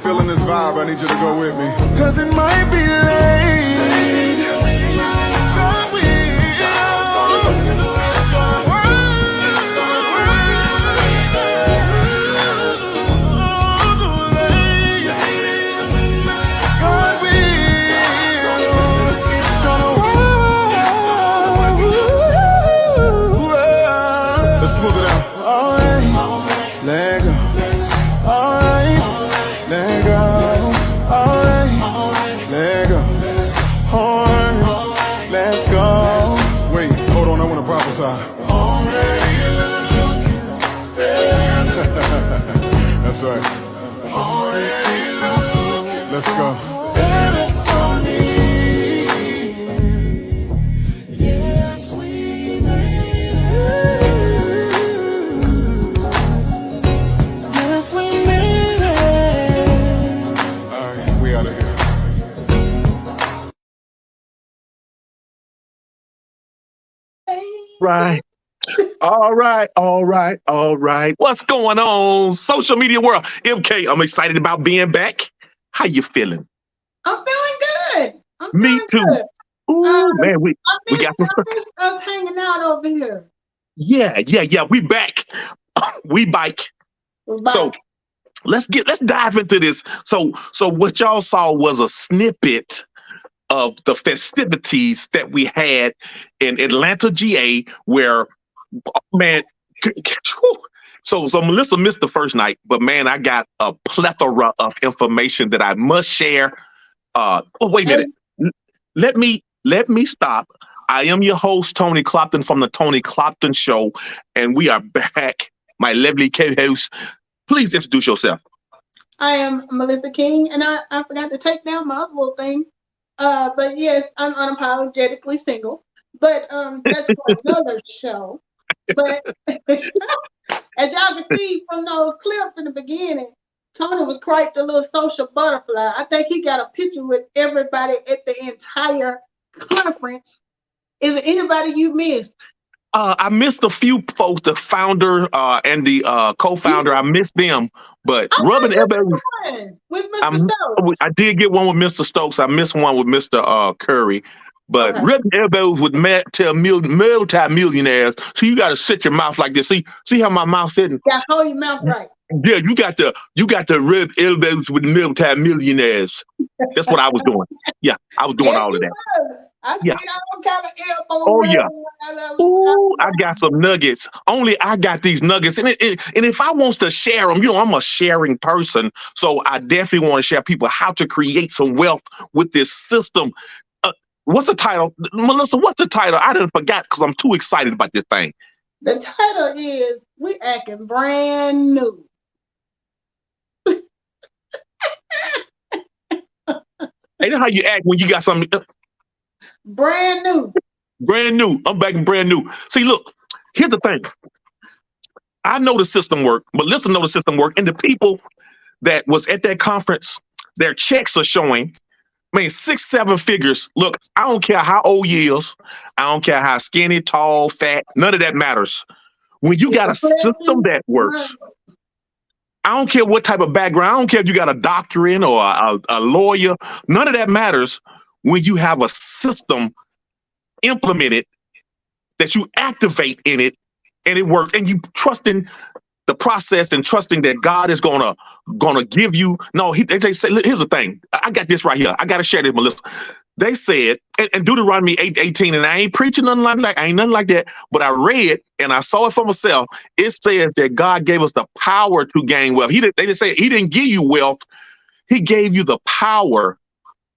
feeling this vibe, I need you to go with me. Cause it might be late. Let's smooth it out. Alright, let go. Alright, let go. Alright, let go. Alright, let's go. Wait, hold on, I wanna prophesy. That's right. Let's go. Right. All right. What's going on, social media world? MK, I'm excited about being back. How you feeling? I'm feeling good. Me too. Good. Ooh, man, we got some stuff. Us hanging out over here. Yeah. We back. We bike. So let's dive into this. So what y'all saw was a snippet of the festivities that we had in Atlanta, GA, where, man, so Melissa missed the first night, but man, I got a plethora of information that I must share. Wait a minute. Let me stop. I am your host, Tony Clopton from the Tony Clopton Show, and we are back. My lovely co-host, please introduce yourself. I am Melissa King, and I forgot to take down my other little thing. But yes, I'm unapologetically single. But that's for another show. But as y'all can see from those clips in the beginning, Tony was quite the little social butterfly. I think he got a picture with everybody at the entire conference. Is there anybody you missed? I missed a few folks, the founder and the co-founder. I missed them, but rubbing elbows with Mr. Stokes. I did get one with Mr. Stokes. I missed one with Mr. Curry, but rubbing elbows with multi-millionaires. So you got to sit your mouth like this. See how my mouth sitting? Yeah, hold your mouth right. Yeah, you got to rub elbows with multi-millionaires. That's what I was doing. Yeah, I was doing all of that. I see all kind of elbows. Oh yeah. Ooh, I got some nuggets. Only I got these nuggets, and if I want to share them, I'm a sharing person. So I definitely want to share people how to create some wealth with this system. What's the title, Melissa? What's the title? I didn't forget because I'm too excited about this thing. The title is "We Acting Brand New." Hey, that's how you act when you got something. Brand new. I'm back in brand new. See, look, here's the thing. I know the system work, but listen, know the system work. And the people that was at that conference, their checks are showing, 6, 7 figures. Look, I don't care how old you is. I don't care how skinny, tall, fat. None of that matters. When you got a system that works, I don't care what type of background. I don't care if you got a doctorate or a lawyer. None of that matters. When you have a system implemented that you activate in it and it works, and you trusting the process and trusting that God is gonna give you. No, they say, here's the thing. I got this right here. I gotta share this, Melissa. They said, and Deuteronomy 8:18, and I ain't preaching nothing like that, but I read and I saw it for myself. It says that God gave us the power to gain wealth. They didn't say he didn't give you wealth. He gave you the power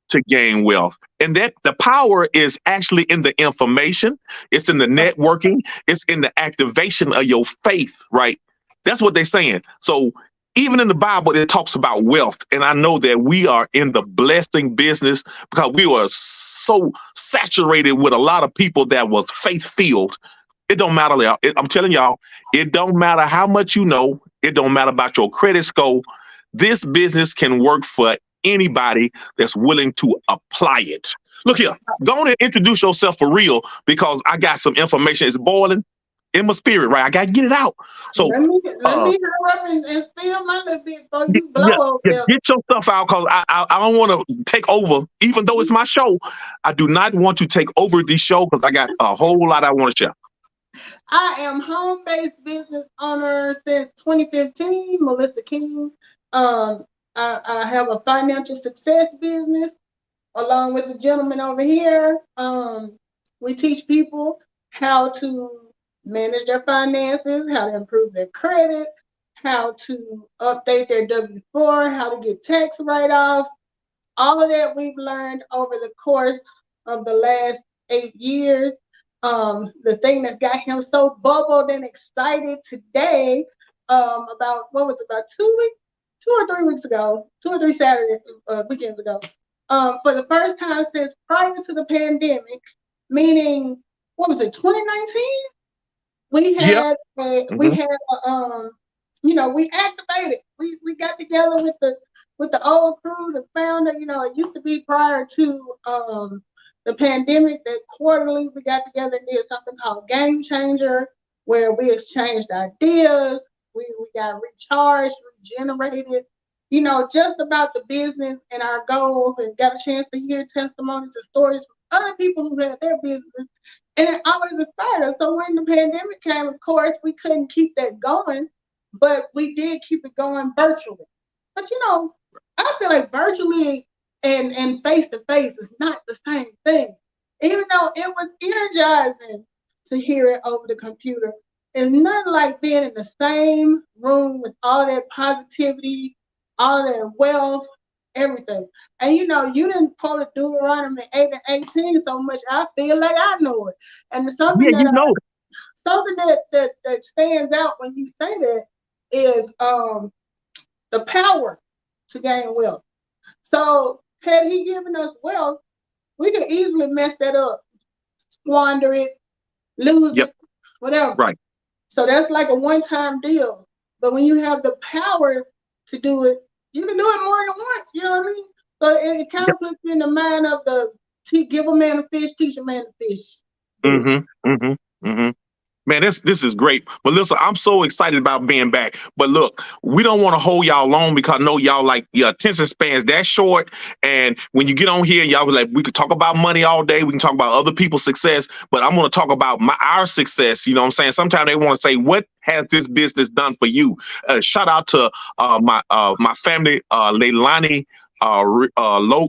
to gain wealth. And that the power is actually in the information. It's in the networking. It's in the activation of your faith, right? That's what they're saying. So even in the Bible, it talks about wealth. And I know that we are in the blessing business because we were so saturated with a lot of people that was faith-filled. It don't matter. I'm telling y'all, it don't matter how much you know. It don't matter about your credit score. This business can work for anybody that's willing to apply it. Look here, go on and introduce yourself for real because I got some information. It's boiling. in my spirit, right? I gotta get it out. So let me uh, hurry up and steal my little bit before you blow yeah, over yeah, there. get your stuff out because I don't want to take over, even though it's my show. I do not want to take over the show because I got a whole lot I want to share. I am home-based business owner since 2015, Melissa King. I have a financial success business along with the gentleman over here. We teach people how to manage their finances, how to improve their credit, how to update their W-4, how to get tax write-offs. All of that we've learned over the course of the last 8 years. The thing that got him so bubbled and excited today, about 2 or 3 weeks ago, 2 or 3 Saturday weekends ago, for the first time since prior to the pandemic, meaning what was it, 2019? We had we activated. We got together with the old crew, the founder. It used to be prior to the pandemic that quarterly we got together and did something called Game Changer, where we exchanged ideas, we got recharged, regenerated, just about the business and our goals, and got a chance to hear testimonies and stories from other people who had their business. And it always inspired us. So when the pandemic came, of course, we couldn't keep that going, but we did keep it going virtually. But I feel like virtually and face to face is not the same thing. Even though it was energizing to hear it over the computer, it's nothing like being in the same room with all that positivity, all that wealth, everything. And you didn't quote Deuteronomy 8 and 18 so much. I feel like I know it. And something that stands out when you say that is the power to gain wealth. So had he given us wealth, we could easily mess that up, squander it, lose it, whatever. Right. So that's like a one-time deal. But when you have the power to do it, you can do it more than once. You know what I mean? So it kind of puts you in the mind of give a man a fish, teach a man to fish. Man, this is great. Melissa, I'm so excited about being back. But look, we don't want to hold y'all long because I know y'all like your attention spans that short. And when you get on here, y'all like, we could talk about money all day. We can talk about other people's success, but I'm going to talk about our success. You know what I'm saying? Sometimes they want to say, what has this business done for you? Shout out to my family, Leilani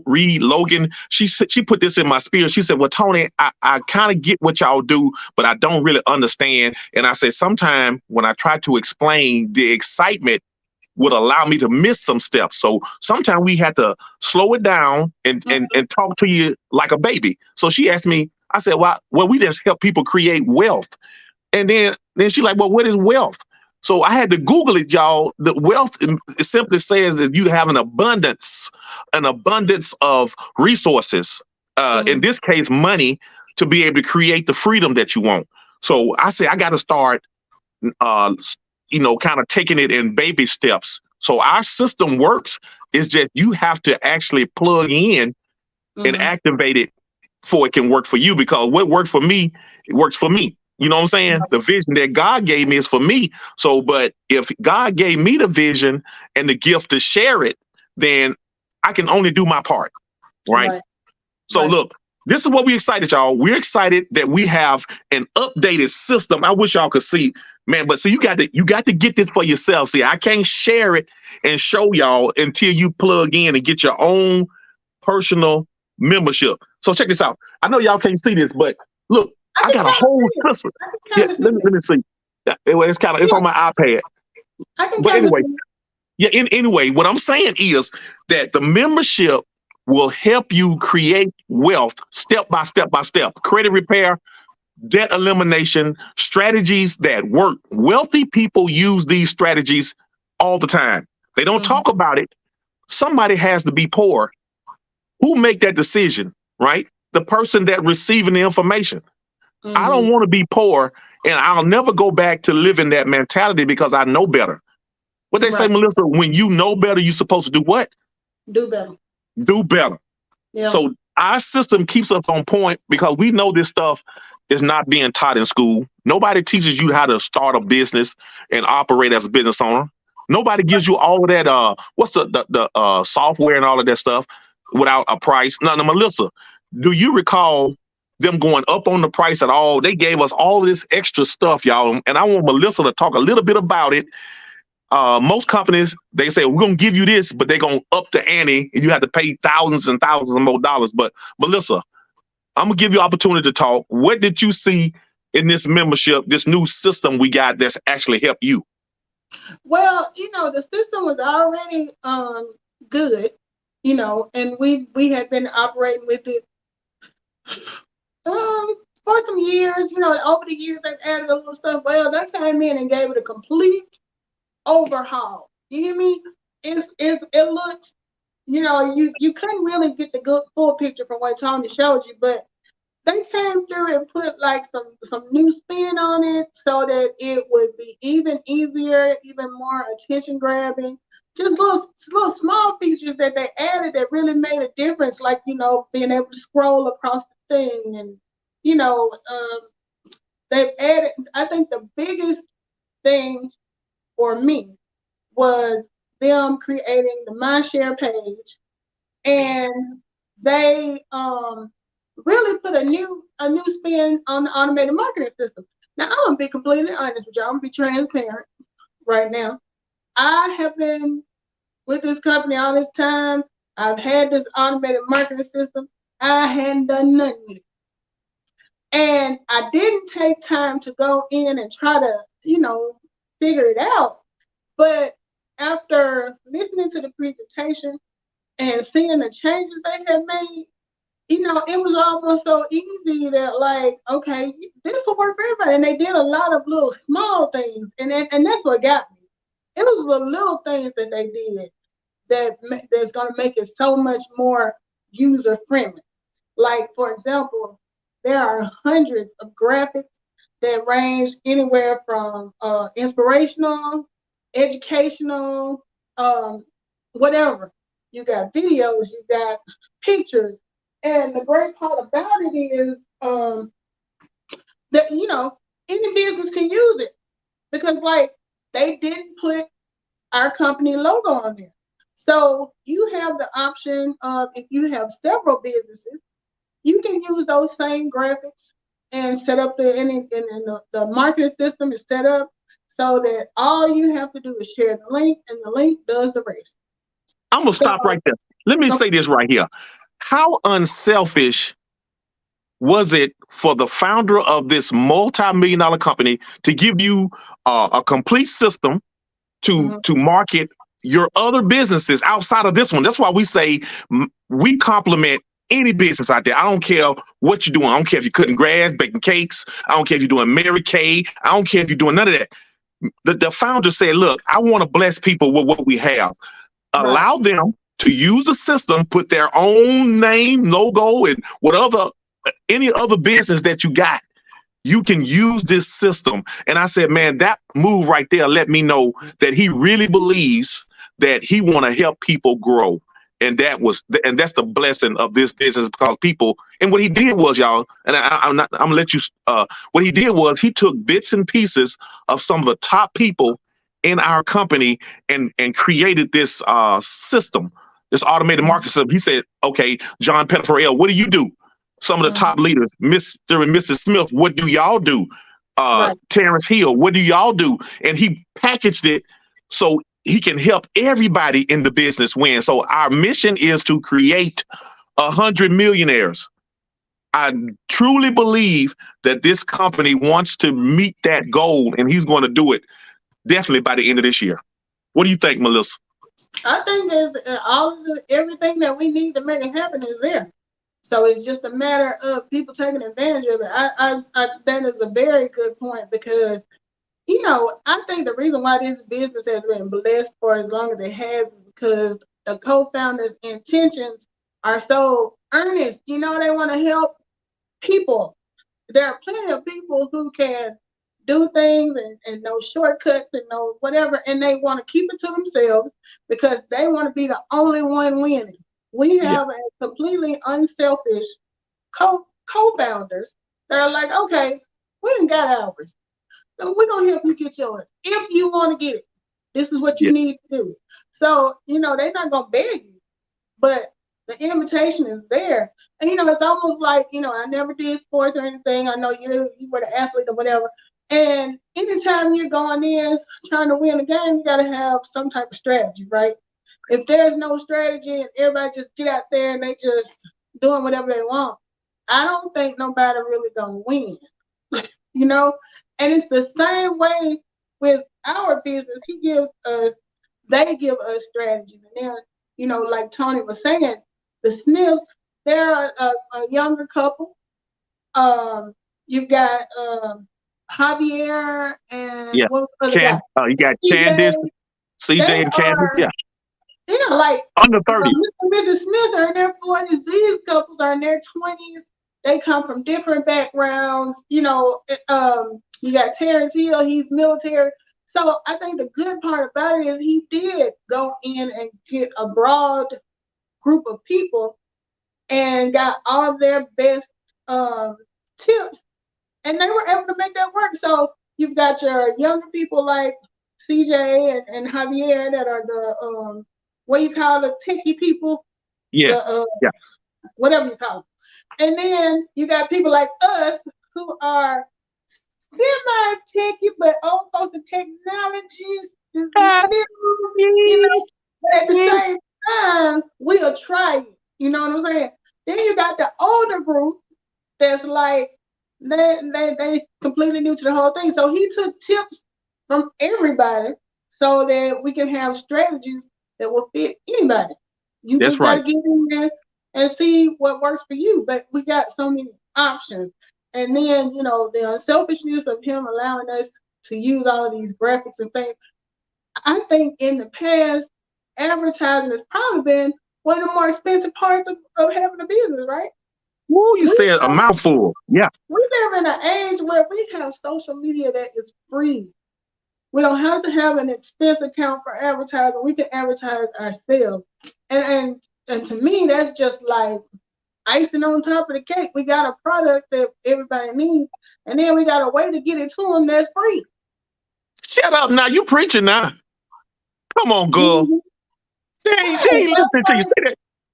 Reed Logan. She put this in my spirit. She said, well, Tony, I kind of get what y'all do, but I don't really understand. And I said, sometimes when I try to explain, the excitement would allow me to miss some steps. So sometimes we have to slow it down and talk to you like a baby. So she asked me, I said, well, we just help people create wealth. And then she's like, well, what is wealth? So I had to Google it, y'all. The wealth, it simply says that you have an abundance of resources, in this case, money, to be able to create the freedom that you want. So I say I got to start, kind of taking it in baby steps. So our system works. It's just you have to actually plug in and activate it before it can work for you, because what worked for me, it works for me. You know what I'm saying? The vision that God gave me is for me. So, but if God gave me the vision and the gift to share it, then I can only do my part. Right. So look, this is what we're excited, y'all. We're excited that we have an updated system. I wish y'all could see, man, but see, you got to get this for yourself. See, I can't share it and show y'all until you plug in and get your own personal membership. So check this out. I know y'all can't see this, but look, I got a whole system. Yeah, let me see. It's on my iPad. But anyway, what I'm saying is that the membership will help you create wealth step by step by step. Credit repair, debt elimination, strategies that work. Wealthy people use these strategies all the time. They don't talk about it. Somebody has to be poor. Who make that decision, right? The person that receiving the information. I don't want to be poor, and I'll never go back to living that mentality because I know better. What they say, Melissa, when you know better, you're supposed to do what? Do better. Do better. Yeah. So our system keeps us on point because we know this stuff is not being taught in school. Nobody teaches you how to start a business and operate as a business owner. Nobody gives you all of that. What's the software and all of that stuff without a price? Now, Melissa, do you recall them going up on the price at all? They gave us all this extra stuff, y'all, and I want Melissa to talk a little bit about it. Most companies, they say, we're going to give you this, but they're going to up the ante and you have to pay thousands and thousands of more dollars. But Melissa, I'm going to give you opportunity to talk. What did you see in this membership, this new system we got that's actually helped you? Well, the system was already good, and we had been operating with it for some years. Over the years they've added a little stuff. Well, they came in and gave it a complete overhaul. You hear me? It looks, you couldn't really get the good full picture from what Tony showed you, but they came through and put like some new spin on it so that it would be even easier, even more attention grabbing. Just little small features that they added that really made a difference, like being able to scroll across the thing, and they've added. I think the biggest thing for me was them creating the MyShare page, and they really put a new spin on the automated marketing system. Now, I'm gonna be completely honest with you. I'm gonna be transparent right now. I have been with this company all this time. I've had this automated marketing system. I hadn't done nothing with it, and I didn't take time to go in and try to, figure it out. But after listening to the presentation and seeing the changes they had made, it was almost so easy that, like, okay, this will work for everybody. And they did a lot of little small things, and that's what got me. It was the little things that they did that's going to make it so much more user friendly. Like, for example, there are hundreds of graphics that range anywhere from inspirational, educational, whatever. You got videos, you got pictures. And the great part about it is that, any business can use it, because, like, they didn't put our company logo on there. So you have the option of, if you have several businesses, you can use those same graphics and set up the marketing system is set up so that all you have to do is share the link, and the link does the rest. I'm going to stop right there. Let me say this right here. How unselfish was it for the founder of this multi-million-dollar company to give you a complete system to market your other businesses outside of this one? That's why we say we compliment any business out there. I don't care what you're doing. I don't care if you're cutting grass, baking cakes. I don't care if you're doing Mary Kay. I don't care if you're doing none of that. The founder said, look, I want to bless people with what we have. Allow them to use the system, put their own name, logo, and any other business that you got. You can use this system. And I said, man, that move right there let me know that he really believes that he want to help people grow. And that's the blessing of this business, because people, and what he did was, y'all, and I'm gonna let you, what he did was he took bits and pieces of some of the top people in our company and created this system, this automated marketing system. He said, okay, John Pettifer, what do you do? Some of the top leaders, Mr. and Mrs. Smith, what do y'all do? Terrence Hill, what do y'all do? And he packaged it so he can help everybody in the business win. So our mission is to create 100 millionaires. I truly believe that this company wants to meet that goal, and he's going to do it definitely by the end of this year. What do you think, Melissa? I think everything that we need to make it happen is there. So it's just a matter of people taking advantage of it. I that is a very good point, because I think the reason why this business has been blessed for as long as it has is because the co-founders' intentions are so earnest. They want to help people. There are plenty of people who can do things and no shortcuts and no whatever, and they want to keep it to themselves because they want to be the only one winning. We have a completely unselfish co-founders They're like, okay, we done got ours. So we're gonna help you get yours. If you want to get it, this is what you Yeah. need to do. So, they're not gonna beg you, but the invitation is there. And it's almost like, I never did sports or anything. I know you were the athlete or whatever. And anytime you're going in trying to win a game, you gotta have some type of strategy, right? If there's no strategy and everybody just get out there and they just doing whatever they want, I don't think nobody really gonna win. you know? And it's the same way with our business. They give us strategies. And then, like Tony was saying, the Smiths, they're a younger couple. You've got Javier and Yeah. what was the other guy? You got CJ. Candace, CJ They and Candace. are- Yeah. Like Under 30. Mr. and Mrs. Smith are in their 40s. These couples are in their 20s. They come from different backgrounds. You got Terrence Hill, he's military. So I think the good part about it is he did go in and get a broad group of people and got all of their best tips, and they were able to make that work. So you've got your younger people like CJ and Javier that are the what you call the techie people, Yeah. Yeah. whatever you call them. And then you got people like us who are semi-techie, but old folks of technologies. But at the same time, we'll try it. You know what I'm saying? Then you got the older group that's like they completely new to the whole thing. So he took tips from everybody so that we can have strategies that will fit anybody. You That's just gotta right. get in there and see what works for you. But we got so many options. And then, the unselfishness of him allowing us to use all of these graphics and things. I think in the past, advertising has probably been one of the more expensive parts of having a business, right? Woo, you said a mouthful. Yeah. We live in an age where we have social media that is free. We don't have to have an expense account for advertising. We can advertise ourselves. And to me, that's just like icing on top of the cake. We got a product that everybody needs, and then we got a way to get it to them that's free. Shut up now. You preaching now. Come on, girl. Mhm. They ain't listening to you.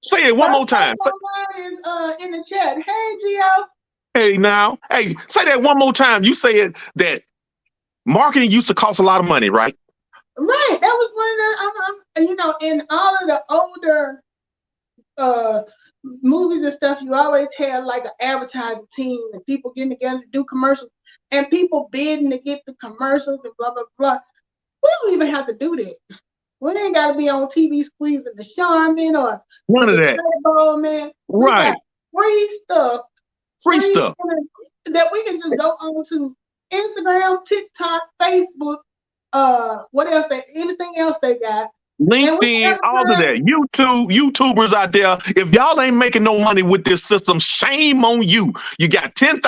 Say it one more time. Someone is in the chat. Hey, Gio. Hey, now. Hey, say that one more time. You said that marketing used to cost a lot of money, right? Right. That was one of the, in all of the older movies and stuff, you always had like an advertising team and people getting together to do commercials and people bidding to get the commercials and blah, blah, blah. We don't even have to do that. We ain't got to be on TV squeezing the Charmin or None of that. Bowl, man. Right. Free stuff. Free stuff. That we can just go on to Instagram, TikTok, Facebook, what else? Anything else they got? LinkedIn, all of that. YouTubers out there. If y'all ain't making no money with this system, shame on you. You got tens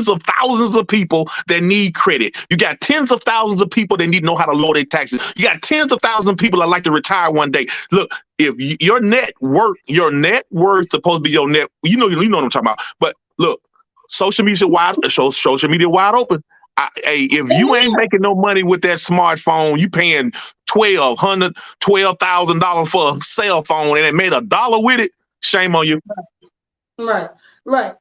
of thousands of people that need credit. You got tens of thousands of people that need to know how to lower their taxes. You got tens of thousands of people that like to retire one day. Look, if your net worth supposed to be your net. You know what I'm talking about. But look, social media wide open. If you ain't making no money with that smartphone, you paying $12,000 for a cell phone and it made $1 with it. Shame on you. Right. Because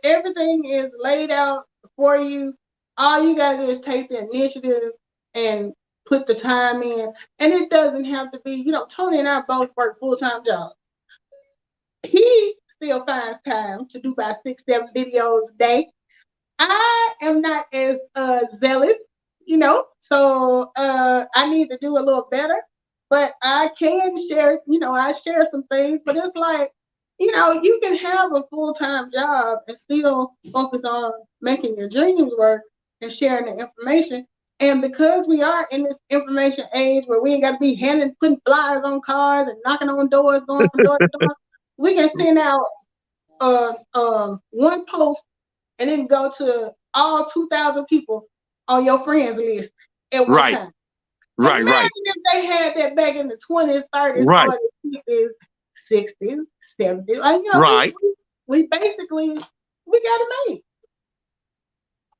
everything is laid out for you. All you gotta do is take the initiative and put the time in. And it doesn't have to be. Tony and I both work full-time jobs. He still finds time to do about 6-7 videos a day. I am not as zealous, so I need to do a little better, but I can share, I share some things, but it's like, you can have a full-time job and still focus on making your dreams work and sharing the information. And because we are in this information age where we ain't got to be putting flyers on cars and knocking on doors, going from door to door, we can send out one post and then go to all 2,000 people on your friends list at one time. Imagine if they had that back in the 20s, 30s, 40s, 50s, 60s, 70s. We basically we got it made.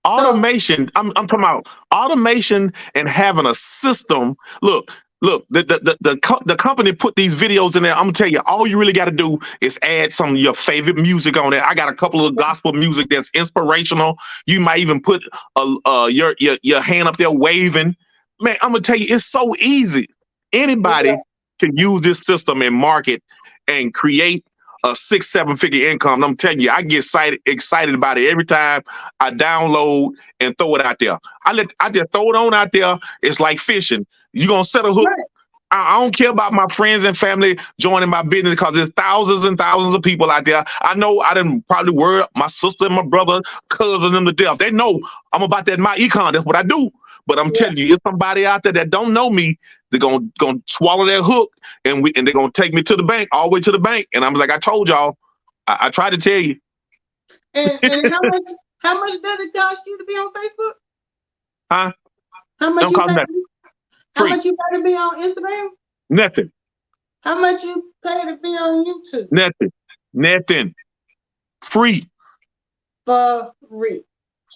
Automation. I'm talking about automation and having a system. Look, the company put these videos in there. I'm gonna tell you, all you really got to do is add some of your favorite music on there. I got a couple of gospel music that's inspirational. You might even put your hand up there waving. Man, I'm gonna tell you, it's so easy. Anybody can use this system and market and create a 6-7 figure income. And I'm telling you, I get excited about it every time I download and throw it out there. I just throw it on out there. It's like fishing. You're gonna set a hook. Right. I don't care about my friends and family joining my business because there's thousands and thousands of people out there. I know I didn't probably worry my sister and my brother, cousin them to death. They know I'm about that my econ. That's what I do. But I'm telling you, if somebody out there that don't know me, they're gonna swallow that hook and they're gonna take me to the bank, all the way to the bank. And I'm like, I told y'all, I tried to tell you. And how much does it cost you to be on Facebook? Huh? How much Don't you cost got nothing. how Free. much you got to be on Instagram? Nothing. How much you pay to be on YouTube? Nothing. Free. For free.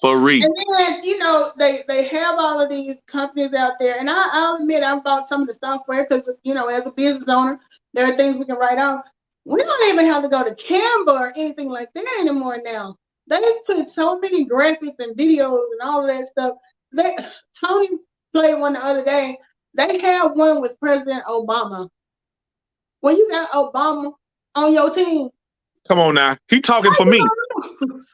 Free. And then, you know, they have all of these companies out there. And I'll admit I bought some of the software because, you know, as a business owner, there are things we can write off. We don't even have to go to Canva or anything like that anymore now. They put so many graphics and videos and all of that stuff. Tony played one the other day. They have one with President Obama. When you got Obama on your team. Come on now. He talking for me.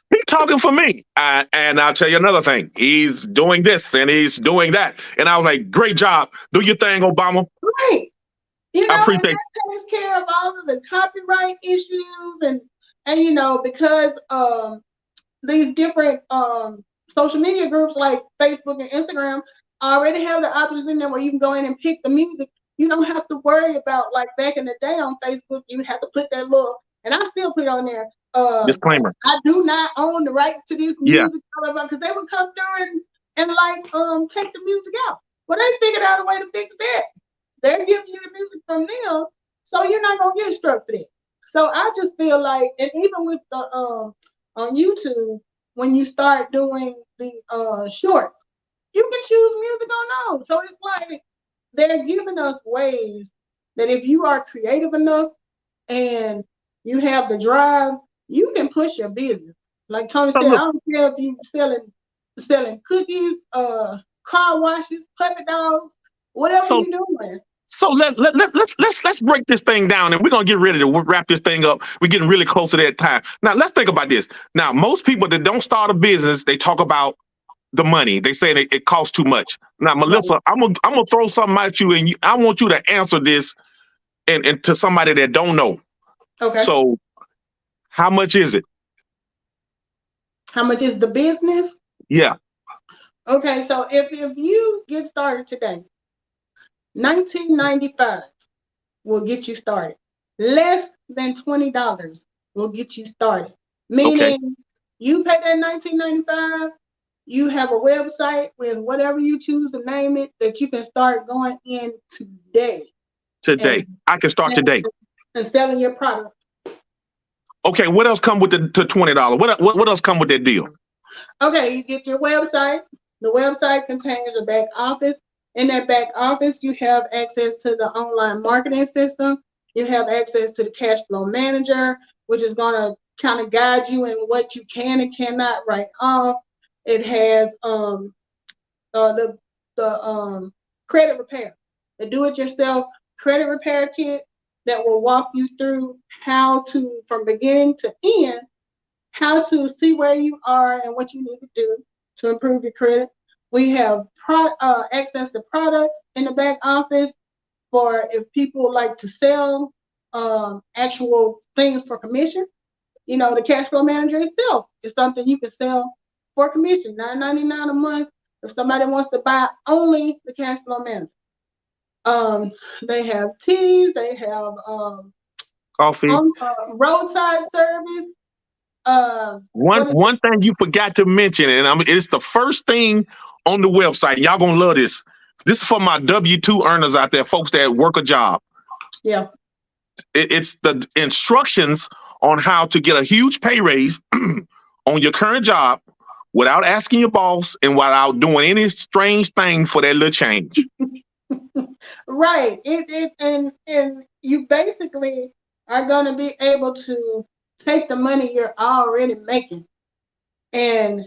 He's talking for me. And I'll tell you another thing. He's doing this and he's doing that. And I was like, great job. Do your thing, Obama. Right. You know, I appreciate and that takes care of all of the copyright issues and you know, because these different social media groups like Facebook and Instagram already have the options in there where you can go in and pick the music. You don't have to worry about, like back in the day on Facebook, you have to put that little, and I still put it on there. disclaimer. I do not own the rights to this music, because they would come through and like take the music out. Well, they figured out a way to fix that. They're giving you the music from them, so you're not gonna get struck for that. So I just feel like, and even with the on YouTube, when you start doing the shorts, you can choose music on those. So it's like they're giving us ways that if you are creative enough and you have the drive, you can push your business. Like Tony said, I don't care if you selling cookies, car washes, puppy dogs, whatever you're doing. So let's break this thing down, and we're gonna get ready to wrap this thing up. We're getting really close to that time. Now let's think about this. Now, most people that don't start a business, they talk about the money. They say it costs too much. Now, Melissa, I'm gonna throw something at you, and I want you to answer this, and to somebody that don't know. Okay. So, how much is it? How much is the business? Yeah. Okay, so if you get started today, $19.95 will get you started. Less than $20 will get you started. Meaning you pay that $19.95, you have a website with whatever you choose to name it that you can start going in today. I can start today. And selling your product. Okay, what else come with the $20? What else come with that deal? Okay, you get your website. The website contains a back office. In that back office, you have access to the online marketing system. You have access to the cash flow manager, which is going to kind of guide you in what you can and cannot write off. It has the credit repair, the do-it-yourself credit repair kit that will walk you through how to, from beginning to end, how to see where you are and what you need to do to improve your credit. We have access to products in the back office for if people like to sell actual things for commission. You know, the cash flow manager itself is something you can sell for commission, $9.99 a month if somebody wants to buy only the cash flow manager. They have teas, they have coffee, roadside service. One thing you forgot to mention, and it's the first thing on the website. Y'all gonna love this. This is for my W-2 earners out there, folks that work a job. Yeah. It's the instructions on how to get a huge pay raise on your current job without asking your boss and without doing any strange thing for that little change. Right. And you basically are going to be able to take the money you're already making and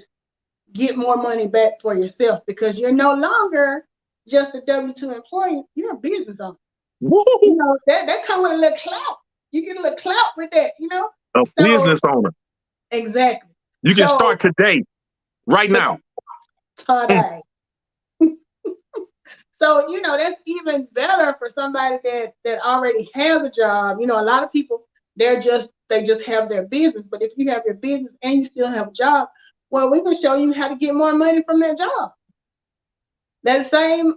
get more money back for yourself because you're no longer just a W-2 employee. You're a business owner. Woo! You know, that comes with a little clout. You get a little clout with that, you know? A business owner. Exactly. You can start today, right now. Today. So, you know, that's even better for somebody that already has a job. You know, a lot of people, they just have their business. But if you have your business and you still have a job, well, we can show you how to get more money from that job. That same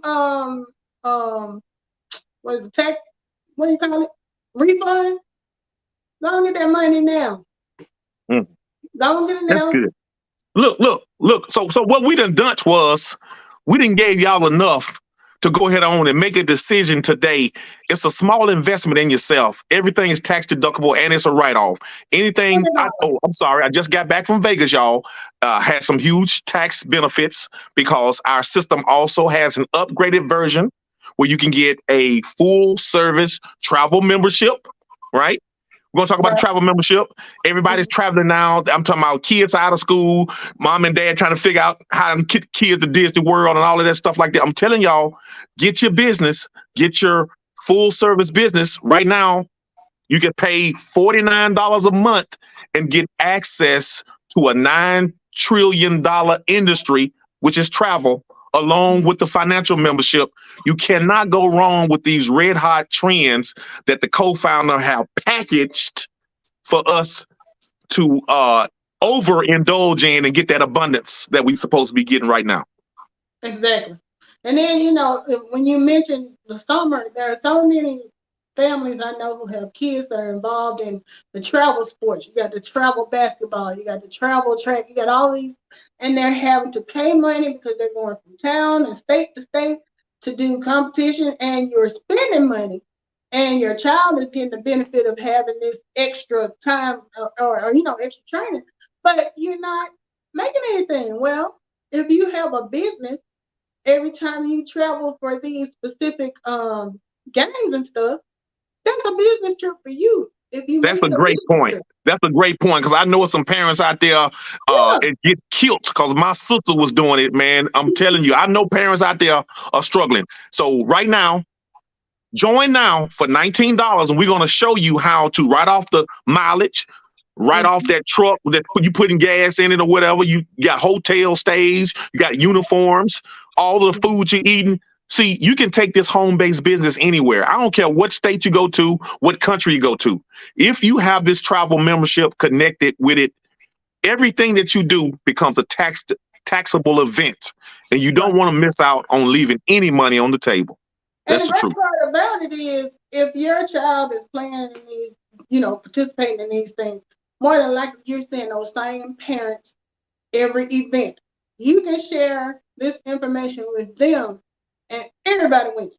what is it, tax? What do you call it? Refund? Go and get that money now. Go and get it now. That's good. Look. So what we done was we didn't gave y'all enough to go ahead on and make a decision today. It's a small investment in yourself. Everything is tax deductible and it's a write-off. Anything, I'm sorry, I just got back from Vegas, y'all. Had some huge tax benefits because our system also has an upgraded version where you can get a full service travel membership, right? We're going to talk about the travel membership. Everybody's traveling now. I'm talking about kids out of school, mom and dad trying to figure out how to get kids to Disney World and all of that stuff like that. I'm telling y'all, get your business, get your full service business right now. You can pay $49 a month and get access to a $9 trillion industry, which is travel, along with the financial membership. You cannot go wrong with these red hot trends that the co-founder have packaged for us to overindulge in and get that abundance that we're supposed to be getting right now. Exactly. And then, you know, when you mentioned the summer, there are so many families I know who have kids that are involved in the travel sports. You got the travel basketball, you got the travel track, you got all these, and they're having to pay money because they're going from town and state to state to do competition, and you're spending money, and your child is getting the benefit of having this extra time or you know, extra training, but you're not making anything. Well, if you have a business, every time you travel for these specific games and stuff, that's a business trip for you. That's a great point. That's a great point because I know some parents out there and get killed because my sister was doing it, man. I'm telling you, I know parents out there are struggling. So right now, join now for $19, and we're going to show you how to write off the mileage, write off that truck that you putting gas in it or whatever. You got hotel stays, you got uniforms, all the food you're eating. See, you can take this home-based business anywhere. I don't care what state you go to, what country you go to. If you have this travel membership connected with it, everything that you do becomes a taxable event, and you don't want to miss out on leaving any money on the table. That's the truth. And the best part about it is, if your child is playing in these, you know, participating in these things, more than likely you're seeing those same parents every event. You can share this information with them, and everybody wins.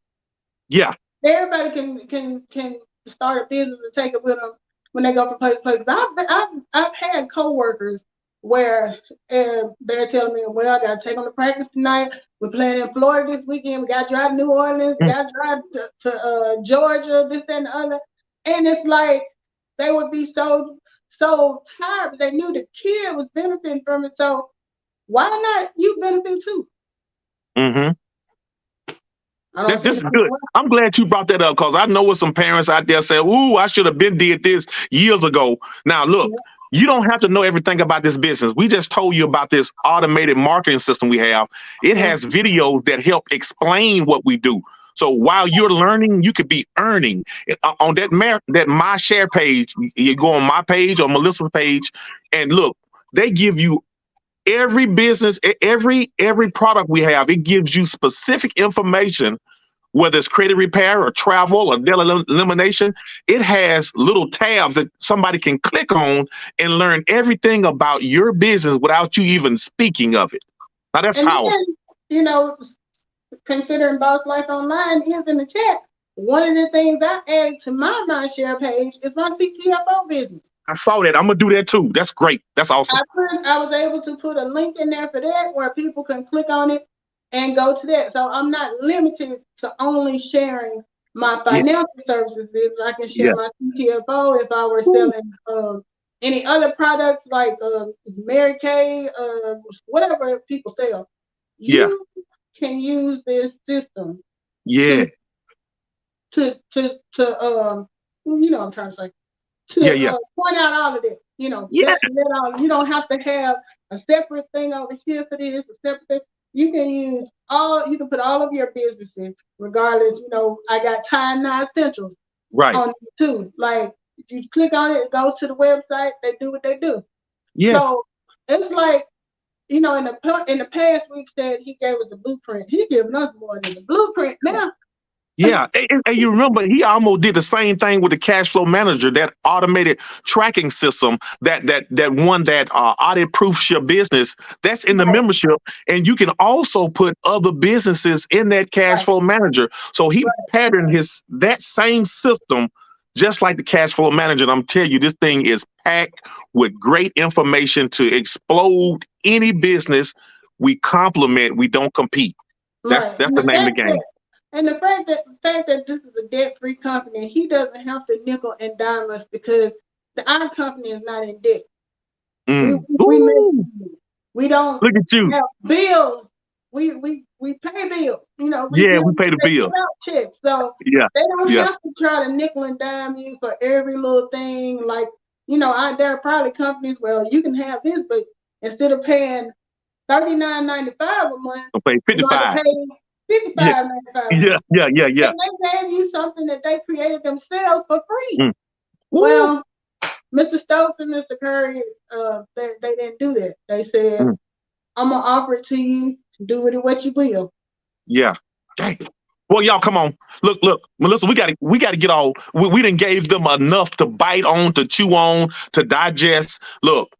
Yeah. Everybody can start a business and take it with them when they go from place to place. I've had coworkers where they're telling me, well, I got to take them to practice tonight. We're playing in Florida this weekend. We got to drive to New Orleans. We got to drive to Georgia, this, that, and the other. And it's like they would be so tired, but they knew the kid was benefiting from it. So why not you benefit too? Mm-hmm. This is good. I'm glad you brought that up because I know with some parents out there say, ooh, I should have been did this years ago. Now, look, you don't have to know everything about this business. We just told you about this automated marketing system we have. It has videos that help explain what we do. So while you're learning, you could be earning. On that My Share page, you go on my page or Melissa's page, and look, they give you every business, every product we have. It gives you specific information, whether it's credit repair or travel or debt elimination. It has little tabs that somebody can click on and learn everything about your business without you even speaking of it. Now that's powerful. Then, you know, considering Boss Life Online is in the chat, one of the things I added to my Share page is my CTFO business. I saw that. I'm gonna do that too. That's great. That's awesome. I was able to put a link in there for that where people can click on it and go to that. So I'm not limited to only sharing my financial services. I can share my CTFO if I were selling any other products like Mary Kay, whatever people sell. You can use this system. Yeah. To you know what I'm trying to say. Point out all of it. You know, you don't have to have a separate thing over here for this, a separate thing. You can put all of your businesses, regardless, you know, I got Time Now Essentials on it too. Like, if you click on it, it goes to the website, they do what they do. Yeah. So it's like, you know, in the past we've said he gave us a blueprint. He giving us more than a blueprint now. Yeah, and you remember he almost did the same thing with the cash flow manager, that automated tracking system, that one that audit proofs your business. That's in the membership, and you can also put other businesses in that cash flow manager. So he patterned that same system, just like the cash flow manager. And I'm telling you, this thing is packed with great information to explode any business. We complement, we don't compete. That's the name of the game. And the fact that this is a debt-free company, he doesn't have to nickel and dime us because our company is not in debt. We don't look at you. Have bills. We pay bills. You know. We pay the bill. Checks. So they don't have to try to nickel and dime you for every little thing. Like, you know, there are probably companies where you can have this, but instead of paying $39.95 a month, I'll pay $55. $55.95. Yeah. And they gave you something that they created themselves for free. Well, Mr. Stokes and Mr. Curry, they didn't do that. They said, I'm gonna offer it to you. Do with it what you will. Yeah. Dang. Well, y'all, come on. Look, Melissa, we gotta get all. We done gave them enough to bite on, to chew on, to digest. Look,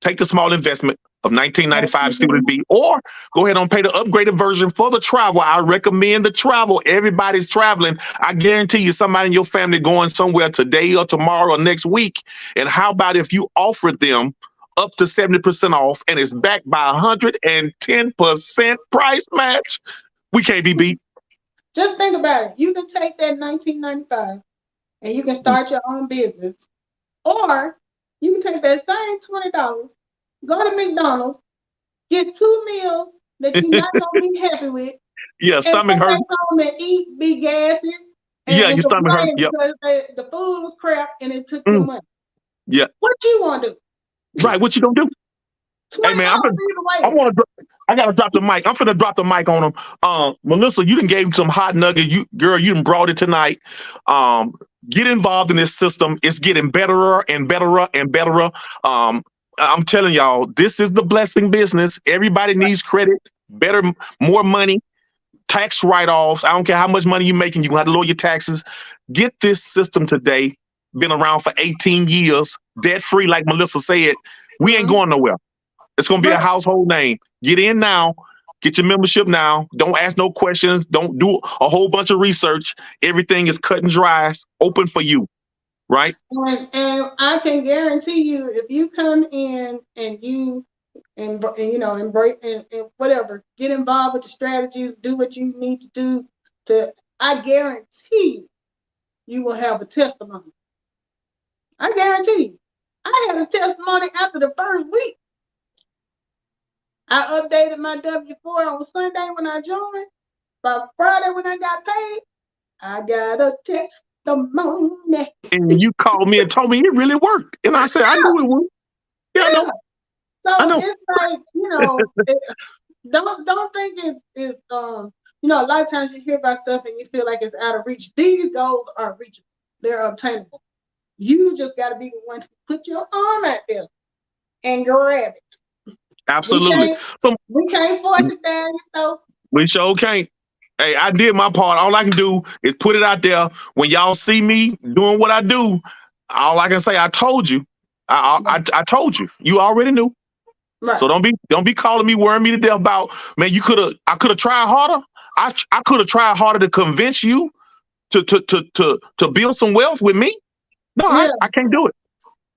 take the small investment of $19.95 see what it be, or go ahead and pay the upgraded version for the travel. I recommend the travel. Everybody's traveling. I guarantee you somebody in your family going somewhere today or tomorrow or next week. And how about if you offered them up to 70% off and it's backed by 110% price match? We can't be beat. Just think about it. You can take that $19.95 and you can start your own business, or you can take that same $20. Go to McDonald's, get 2 meals that you're not gonna be happy with. Yeah, stomach hurt. Home and eat, be gassy. Yeah, your stomach hurt. Yep. Because the food was crap and it took your money. Yeah. What you want to do? Right, what you gonna do? Hey man, I gotta drop the mic. I'm finna drop the mic on him. Melissa, you done gave him some hot nugget. You done brought it tonight. Get involved in this system. It's getting better and better and better. I'm telling y'all, this is the blessing business. Everybody needs credit, better, more money, tax write-offs. I don't care how much money you're making, you're gonna have to lower your taxes. Get this system today. Been around for 18 years, debt-free, like Melissa said. We ain't going nowhere. It's gonna be a household name. Get in now, get your membership now. Don't ask no questions. Don't do a whole bunch of research. Everything is cut and dry, open for you. Right. And I can guarantee you, if you come in and you embrace and whatever, get involved with the strategies, do what you need to do I guarantee you will have a testimony. I guarantee you. I had a testimony after the first week. I updated my W-4 on Sunday when I joined. By Friday when I got paid, I got a text. And you called me and told me it really worked. And I said, I knew it would. Yeah, I know. So I know. It's like, you know, don't think it's you know, a lot of times you hear about stuff and you feel like it's out of reach. These goals are reachable. They're obtainable. You just gotta be the one to put your arm out there and grab it. Absolutely. We can't force it down, so we sure can't. Hey, I did my part. All I can do is put it out there. When y'all see me doing what I do, all I can say, I told you. I told you. You already knew. Right. So don't be calling me, worrying me to death about, man, I could have tried harder. I could have tried harder to convince you to build some wealth with me. No, I can't do it.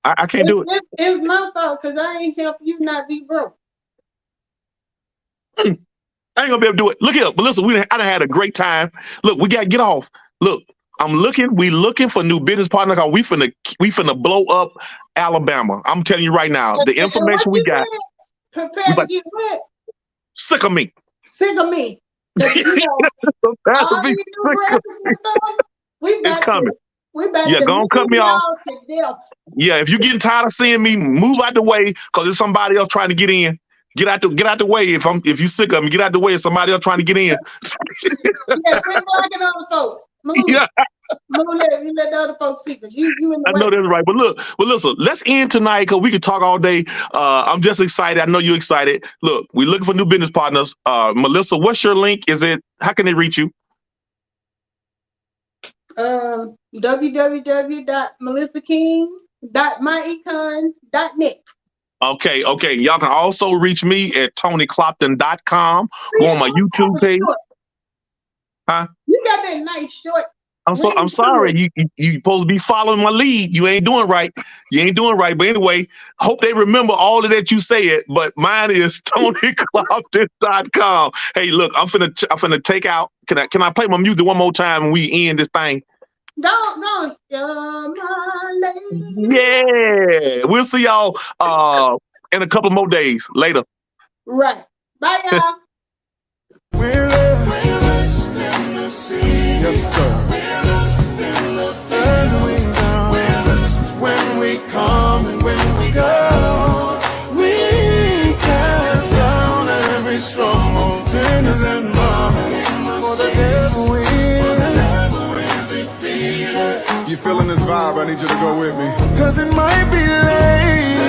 I can't do it. It's my fault because I ain't help you not be broke. I ain't gonna be able to do it. Look here, but listen, I done had a great time. Look, we gotta get off. Look, we looking for new business partners. Cause we finna blow up Alabama. I'm telling you right now, the information we got. Prepare to get wet. Sick of me. Sick of me. You know, all these new rappers and stuff, It's coming. We about Yeah, to go on, cut me off. to death. Yeah, if you're getting tired of seeing me, move out the way because there's somebody else trying to get in. Get out the way. If you sick of me, get out the way. If somebody else trying to get in. Yeah, quit blocking other folks. Move. Yeah. Move, you let the other folks see because you in the I way. know that's right. But listen, let's end tonight because we could talk all day. I'm just excited. I know you're excited. Look, we're looking for new business partners. Melissa, what's your link? How can they reach you? www.melissaking.myecon.net. Okay. Y'all can also reach me at TonyClopton.com. Go on my YouTube page. Huh? You got that nice short. I'm sorry. You supposed to be following my lead. You ain't doing right. But anyway, hope they remember all of that you said. But mine is TonyClopton.com. Hey, look, I'm finna take out. Can I play my music one more time when we end this thing? Don't. You're my lady. Yeah. We'll see y'all in a couple more days. Later. Right. Bye, y'all. We're lost in the sea. Yes, sir. We're lost in the field. We're lost when we come and when we go. We cast down every stronghold, sinners and mountains. For the devil is defeated. You feeling this vibe? I need you to go with me. 'Cause it might be late.